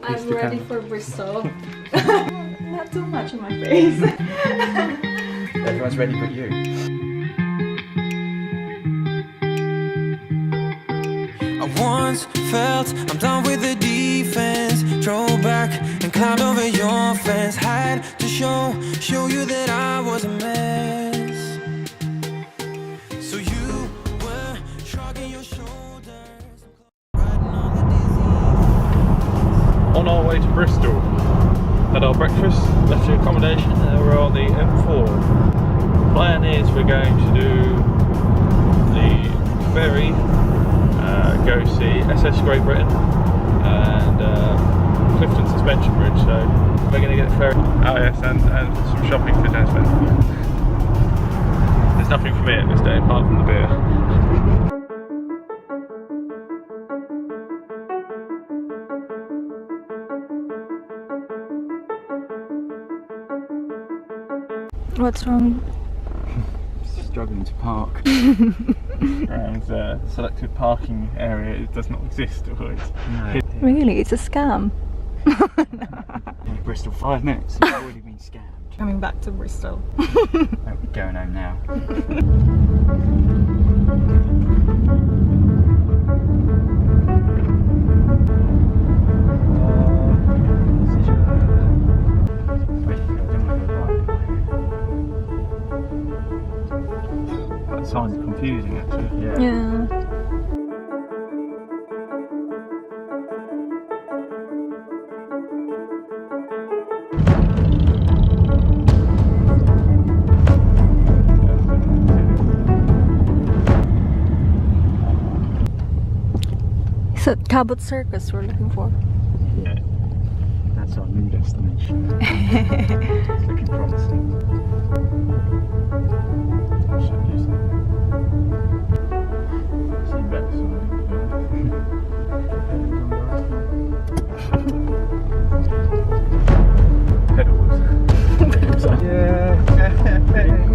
I'm ready for Bristol. Not too much in my face. Everyone's ready but you. I once felt I'm done with the defense. Drove back and climbed over your fence. Had to show you that I was a mess. So you were shrugging your shoulders, riding on the dizzy. On our way to Bristol, had our breakfast, left the accommodation, and we're on the M4. Plan is we're going to do the ferry, go see SS Great Britain and Clifton Suspension Bridge, so we're going to get the ferry. Oh yes, and some shopping for Desmond. There's nothing for me at this day apart from the beer. What's wrong? Struggling to park. And selected parking area, it does not exist, or it's hidden. Really? It's a scam. In Bristol 5 minutes, it's already been scammed. Coming back to Bristol. We're going home now. That sign's confusing actually. Yeah. Is it Cabot Circus we're looking for? Yeah, that's our new destination. It's looking promising.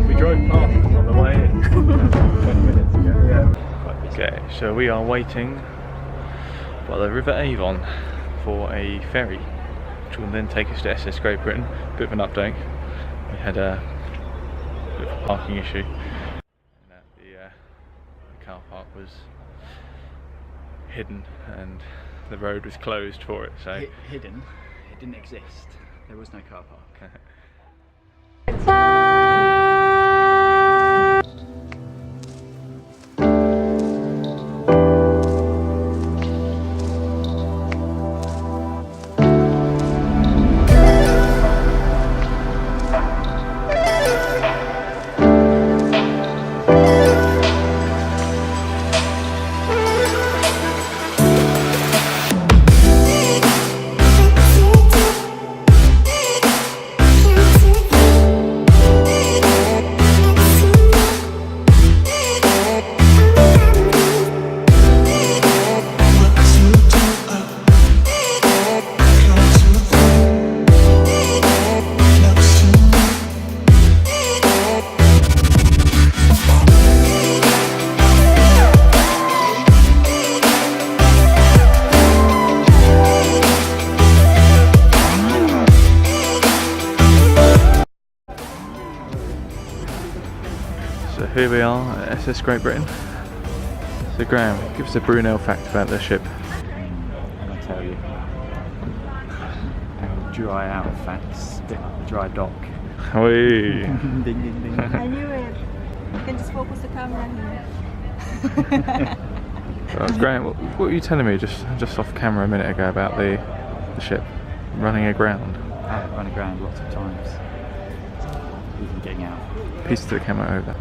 We drove past them on the way in 20 minutes ago. Yeah. Okay, so we are waiting by the River Avon for a ferry, which will then take us to SS Great Britain. Bit of an update. We had a bit of a parking issue. The car park was hidden and the road was closed for it. So Hidden? It didn't exist. There was no car park. So here we are at SS Great Britain. So Graham, give us a Brunel fact about the ship. I'll tell you. Dry out facts, dry dock. Oi. Ding ding ding. I knew it. You can just focus the camera here. Graham, what were you telling me just off camera a minute ago about the ship running aground? I've run aground lots of times. Even getting out. Piece to the camera over.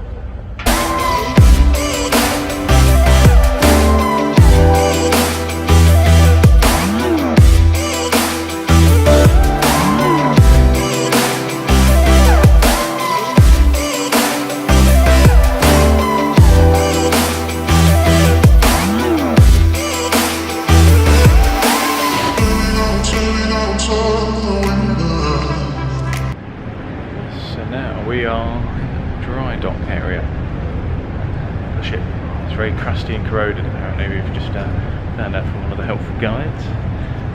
So now we are dry dock area. The ship is very crusty and corroded apparently. We've just found out from one of the helpful guides.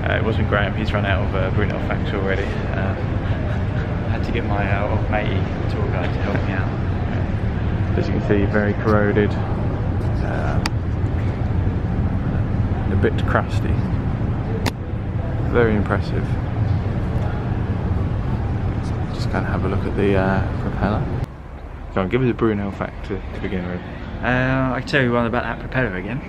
It wasn't Graham, he's run out of Brunel facts already. I had to get my old matey tour guide to help me out. As you can see, very corroded, a bit crusty. Very impressive. Just kind of have a look at the propeller. Go on, give us a Brunel fact to begin with. I can tell you one about that propeller again.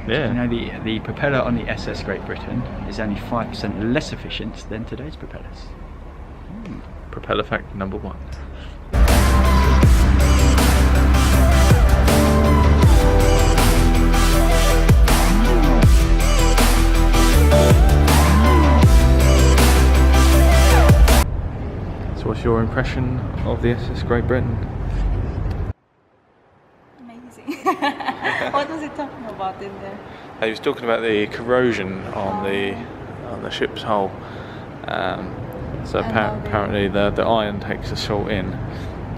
Yeah. You know, the propeller on the SS Great Britain is only 5% less efficient than today's propellers. Propeller fact number 1. So what's your impression of the SS Great Britain? Amazing. What was he talking about in there? He was talking about the corrosion on the ship's hull. So apparently the iron takes the salt in,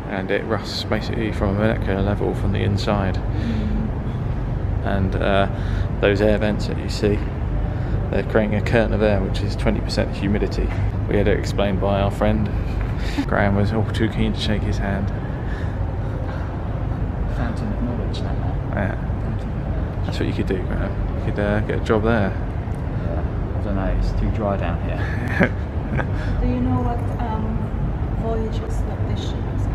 and it rusts basically from a molecular level from the inside. And those air vents that you see, they're creating a curtain of air which is 20% humidity. We had it explained by our friend. Graham was all too keen to shake his hand. Fountain of knowledge, that man. Yeah. That's what you could do, Graham. You could get a job there. Yeah, I don't know, it's too dry down here. Do you know what voyages that this ship has been?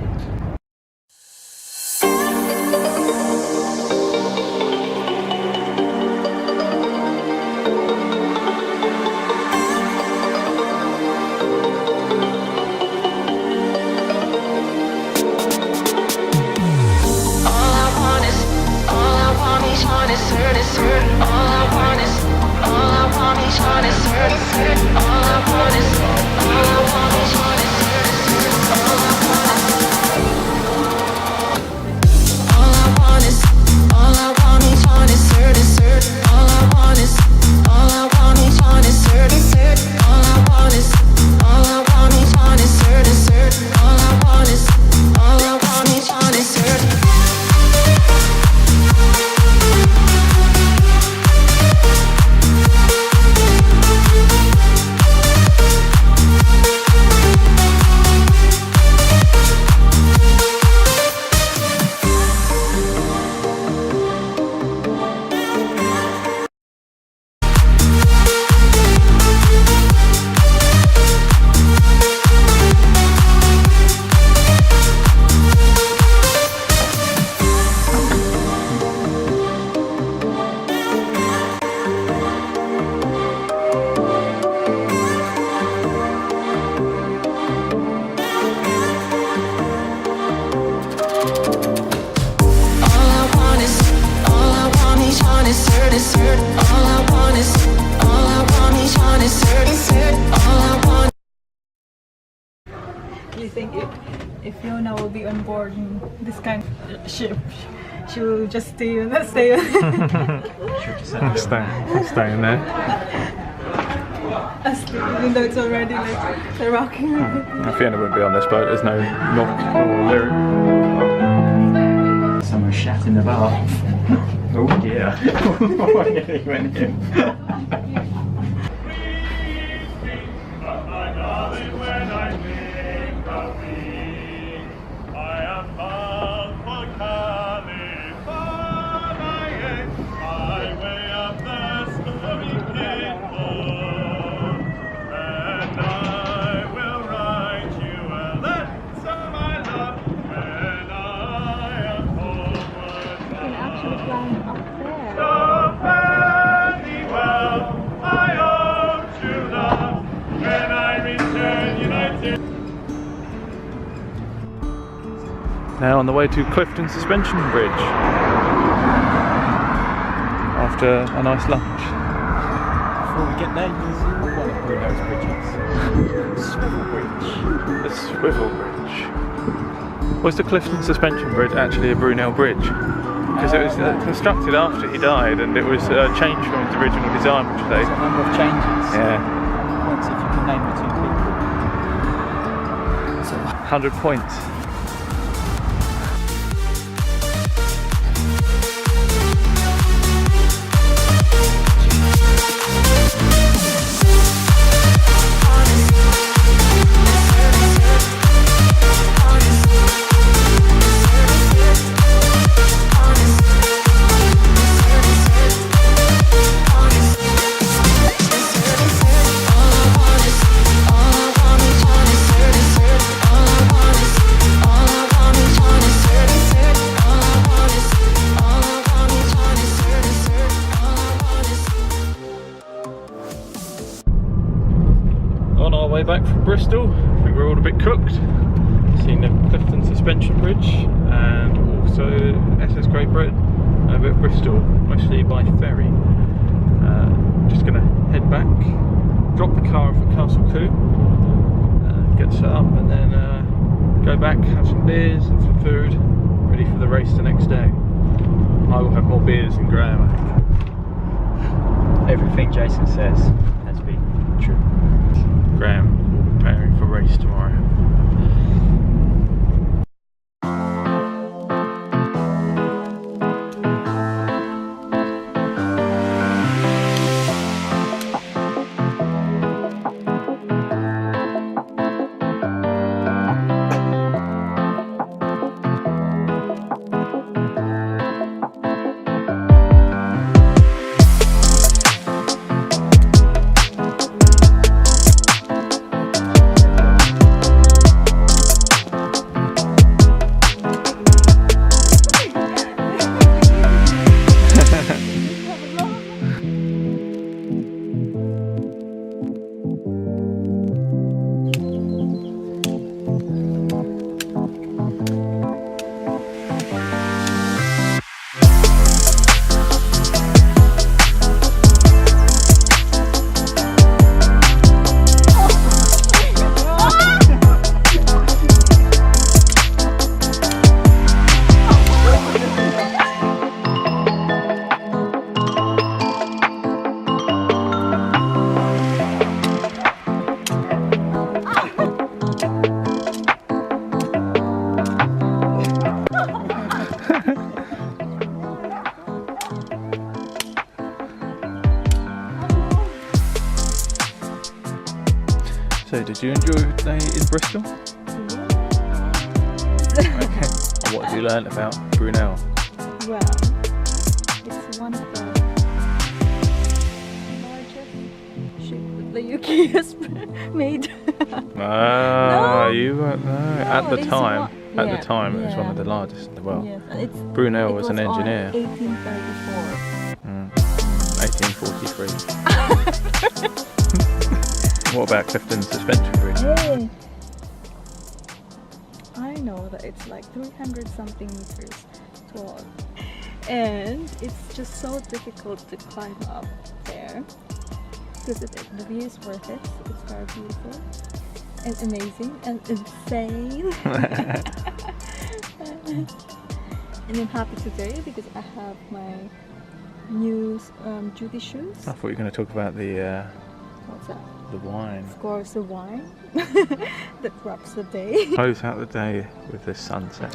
Do you think if Fiona will be on board in this kind of ship, she will just stay on that stay in there. even though it's already like the rocking. Fiona wouldn't be on this boat, there's no lyric. Someone shat in the bath. Oh dear. He went in. Now on the way to Clifton Suspension Bridge after a nice lunch. Before we get there, use one of Brunel's bridges. Swivel Bridge. The Swivel Bridge. Was the Clifton Suspension Bridge actually a Brunel bridge? Because it was constructed after he died, and it was changed from its original design, which they... There's a number of changes. Yeah. Points if you can name the 2 people. So 100 points. On our way back from Bristol, I think we're all a bit cooked. Seen the Clifton Suspension Bridge and also SS Great Britain over at Bristol, mostly by ferry. Just gonna head back, drop the car off at Castle Coo, get set up, and then go back, have some beers and some food, ready for the race the next day. I will have more beers than Graham, I think. Everything Jason says has been true. Graham will be preparing for race tomorrow. So, did you enjoy your day in Bristol? Okay. And what have you learnt about Brunel? Well, it's one of the largest ships the UK has made. Ah, you weren't there. At the it's time, one- at yeah, the time, it was one yeah. of the largest in the world. Yes, and it's, Brunel it was an engineer. 1834. 1843. What about Clifton Suspension Bridge? Hey. I know that it's like 300 something meters tall, and it's just so difficult to climb up there because the view is worth it. It's very beautiful and amazing and insane. And I'm happy today because I have my new duty shoes. I thought you were going to talk about the What's that? wine. Of course, the wine that wraps the day. Close out the day with this sunset.